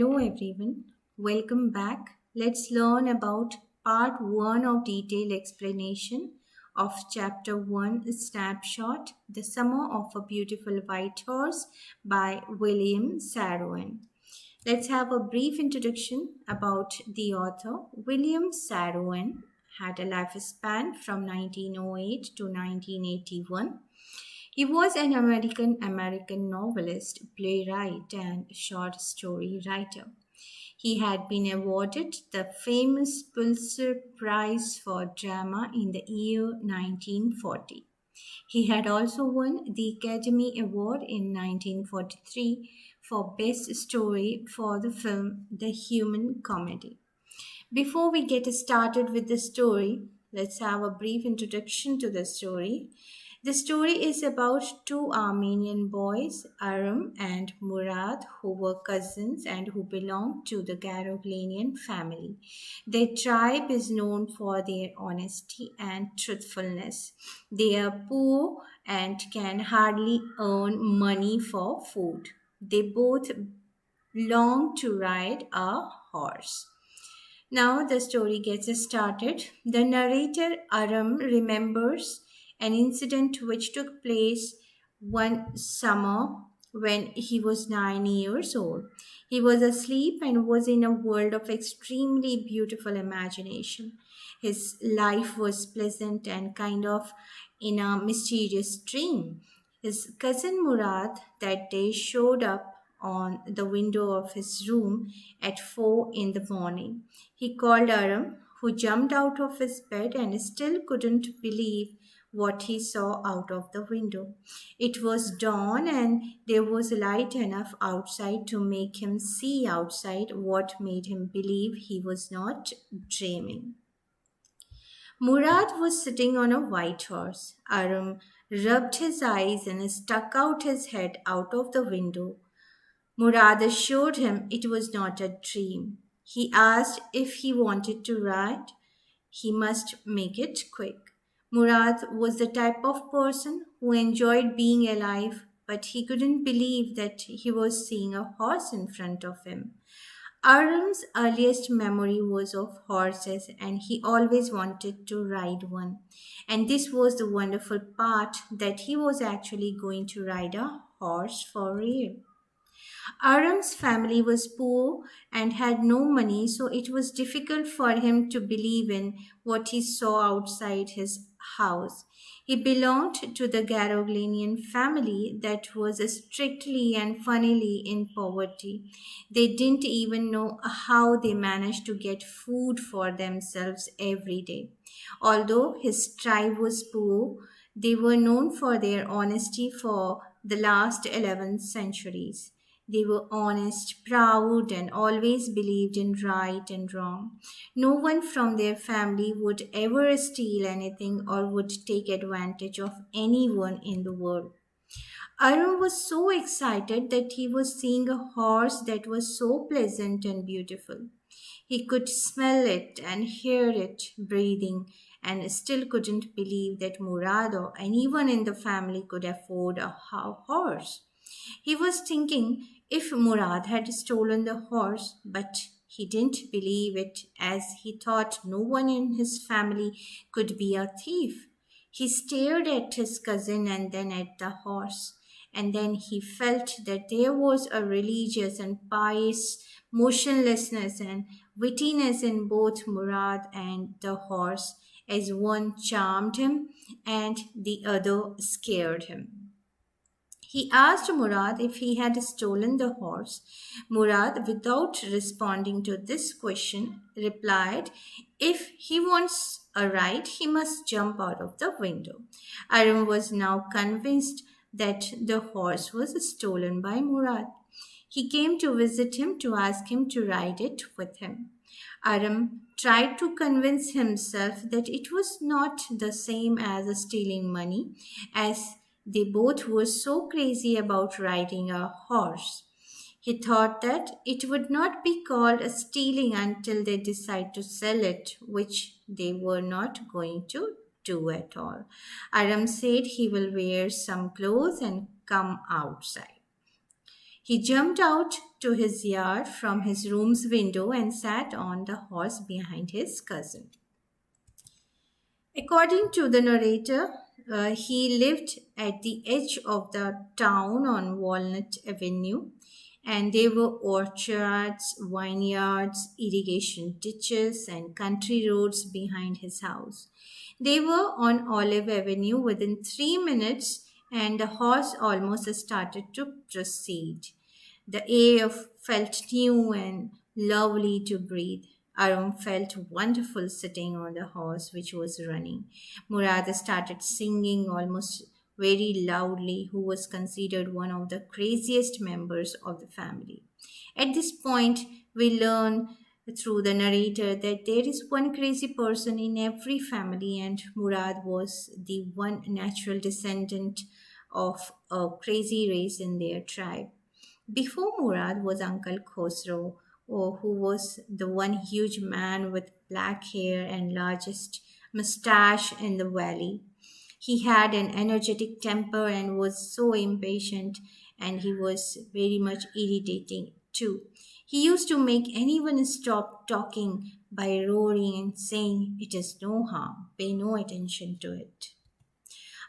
Hello everyone, welcome back. Let's learn about part 1 of detailed explanation of chapter 1 Snapshot, The Summer of a Beautiful White Horse by William Saroyan. Let's have a brief introduction about the author. William Saroyan had a lifespan from 1908 to 1981. He was an American novelist, playwright, and short story writer. He had been awarded the famous Pulitzer Prize for Drama in the year 1940. He had also won the Academy Award in 1943 for Best Story for the film The Human Comedy. Before we get started with the story, let's have a brief introduction to the story. The story is about two Armenian boys, Aram and Murad, who were cousins and who belonged to the Garoglanian family. Their tribe is known for their honesty and truthfulness. They are poor and can hardly earn money for food. They both long to ride a horse. Now the story gets started. The narrator Aram remembers an incident which took place one summer when he was 9 years old. He was asleep and was in a world of extremely beautiful imagination. His life was pleasant and kind of in a mysterious dream. His cousin Murad that day showed up on the window of his room at 4 in the morning. He called Aram, who jumped out of his bed and still couldn't believe what he saw out of the window. It was dawn and there was light enough outside to make him see outside, what made him believe he was not dreaming. Murad was sitting on a white horse. Aram rubbed his eyes and stuck out his head out of the window. Murad assured him it was not a dream. He asked if he wanted to ride. He must make it quick. Murad was the type of person who enjoyed being alive, but he couldn't believe that he was seeing a horse in front of him. Aram's earliest memory was of horses, and he always wanted to ride one. And this was the wonderful part that he was actually going to ride a horse for real. Aram's family was poor and had no money, so it was difficult for him to believe in what he saw outside his house. He belonged to the Garoglanian family that was strictly and funnily in poverty. They didn't even know how they managed to get food for themselves every day. Although his tribe was poor, they were known for their honesty for the last 11 centuries. They were honest, proud, and always believed in right and wrong. No one from their family would ever steal anything or would take advantage of anyone in the world. Arun was so excited that he was seeing a horse that was so pleasant and beautiful. He could smell it and hear it breathing and still couldn't believe that Murad or anyone in the family could afford a horse. He was thinking if Murad had stolen the horse, but he didn't believe it as he thought no one in his family could be a thief. He stared at his cousin and then at the horse, and then he felt that there was a religious and pious motionlessness and wittiness in both Murad and the horse, as one charmed him and the other scared him. He asked Murad if he had stolen the horse. Murad, without responding to this question, replied, if he wants a ride, he must jump out of the window. Aram was now convinced that the horse was stolen by Murad. He came to visit him to ask him to ride it with him. Aram tried to convince himself that it was not the same as stealing money, as they both were so crazy about riding a horse. He thought that it would not be called a stealing until they decide to sell it, which they were not going to do at all. Aram said he will wear some clothes and come outside. He jumped out to his yard from his room's window and sat on the horse behind his cousin. According to the narrator, he lived at the edge of the town on Walnut Avenue, and there were orchards, vineyards, irrigation ditches, and country roads behind his house. They were on Olive Avenue within 3 minutes, and the horse almost started to proceed. The air felt new and lovely to breathe. Aram felt wonderful sitting on the horse which was running. Murad started singing almost very loudly, who was considered one of the craziest members of the family. At this point, we learn through the narrator that there is one crazy person in every family, and Murad was the one natural descendant of a crazy race in their tribe. Before Murad was Uncle Khosrow, who was the one huge man with black hair and largest mustache in the valley. He had an energetic temper and was so impatient, and he was very much irritating too. He used to make anyone stop talking by roaring and saying, "It is no harm, pay no attention to it."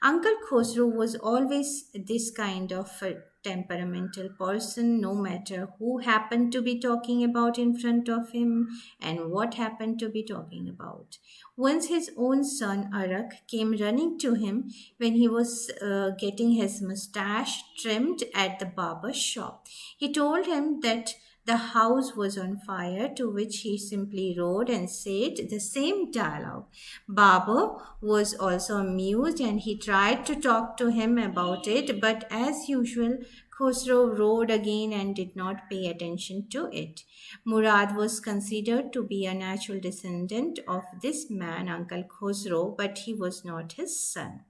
Uncle Khosrow was always this kind of a temperamental person, no matter who happened to be talking about in front of him and what happened to be talking about. Once his own son Arak came running to him when he was getting his mustache trimmed at the barber's shop. He told him that the house was on fire, to which he simply roared and said the same dialogue. Barber was also amused and he tried to talk to him about it, but as usual, Khosrow roared again and did not pay attention to it. Murad was considered to be a natural descendant of this man, Uncle Khosrow, but he was not his son.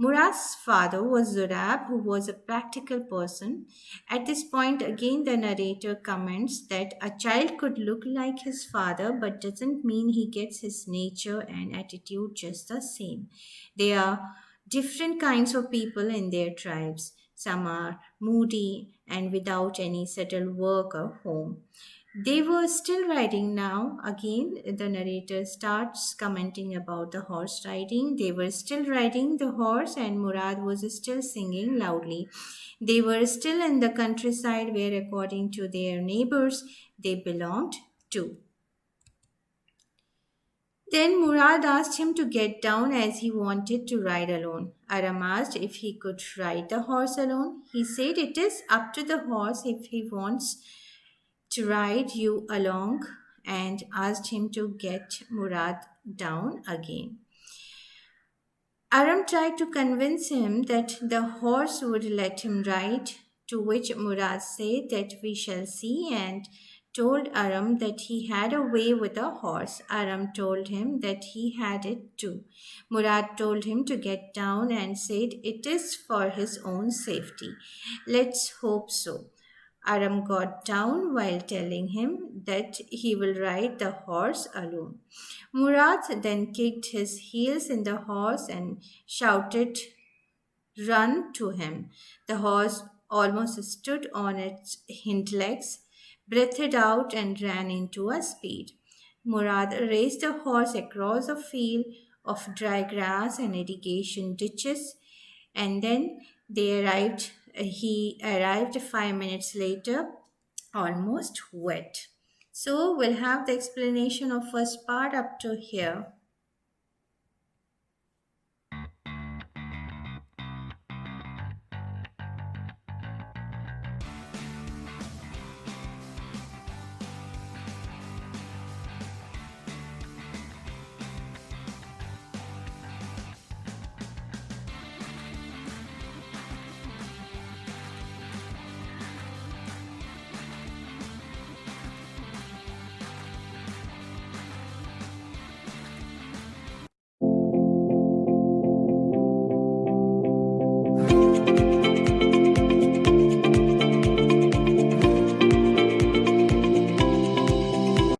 Murad's father was Zurab, who was a practical person. At this point, again, the narrator comments that a child could look like his father, but doesn't mean he gets his nature and attitude just the same. There are different kinds of people in their tribes. Some are moody and without any settled work or home. They were still riding now. Again, the narrator starts commenting about the horse riding. They were still riding the horse, and Murad was still singing loudly. They were still in the countryside where, according to their neighbors, they belonged to. Then Murad asked him to get down as he wanted to ride alone. Aram asked if he could ride the horse alone. He said it is up to the horse if he wants to ride you along, and asked him to get Murad down again. Aram tried to convince him that the horse would let him ride, to which Murad said that we shall see, and told Aram that he had a way with a horse. Aram told him that he had it too. Murad told him to get down and said it is for his own safety. Let's hope so. Aram got down while telling him that he will ride the horse alone. Murad then kicked his heels in the horse and shouted, "Run," to him. The horse almost stood on its hind legs, breathed out, and ran into a speed. Murad raced the horse across a field of dry grass and irrigation ditches, and then he arrived 5 minutes later, almost wet. So we'll have the explanation of first part up to here.